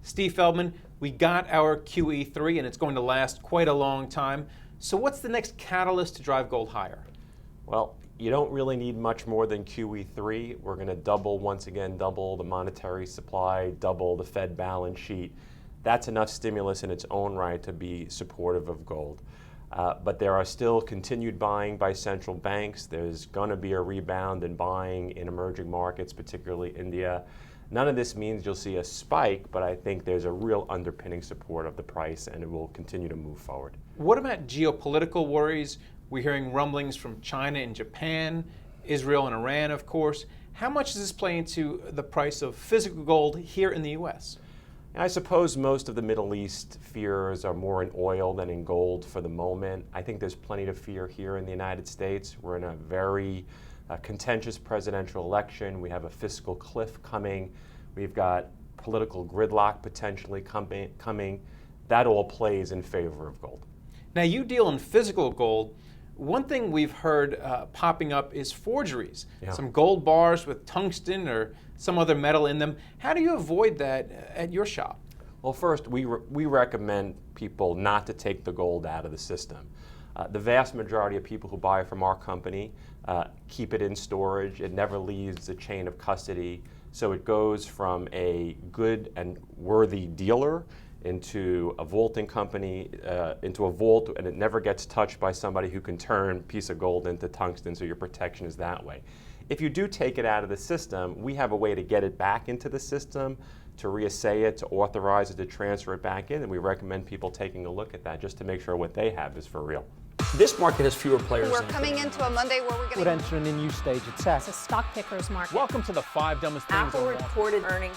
Steve Feldman, we got our QE3 and it's going to last quite a long time. So what's the next catalyst to drive gold higher? Well, you don't really need much more than QE3. We're going to once again double the monetary supply, double the Fed balance sheet. That's enough stimulus in its own right to be supportive of gold. But there are still continued buying by central banks. There's going to be a rebound in buying in emerging markets, particularly India. None of this means you'll see a spike, but I think there's a real underpinning support of the price and it will continue to move forward. What about geopolitical worries? We're hearing rumblings from China and Japan, Israel and Iran, of course. How much does this play into the price of physical gold here in the U.S.? I suppose most of the Middle East fears are more in oil than in gold for the moment. I think there's plenty to fear here in the United States. We're in a very contentious presidential election. We have a fiscal cliff coming. We've got political gridlock potentially coming. That all plays in favor of gold. Now, you deal in physical gold. One thing we've heard popping up is forgeries. Yeah. Some gold bars with tungsten or some other metal in them. How do you avoid that at your shop? Well, first, we recommend people not to take the gold out of the system. The vast majority of people who buy from our company keep it in storage. It never leaves the chain of custody. So it goes from a good and worthy dealer into a vaulting company, into a vault, and it never gets touched by somebody who can turn a piece of gold into tungsten, so your protection is that way. If you do take it out of the system, we have a way to get it back into the system, to reassay it, to authorize it, to transfer it back in, and we recommend people taking a look at that just to make sure what they have is for real. This market has fewer players. We're coming into a Monday where we're would enter in a new stage at tech. It's a stock picker's market. Welcome to the 5 dumbest things Apple on Wall Street. reported earnings.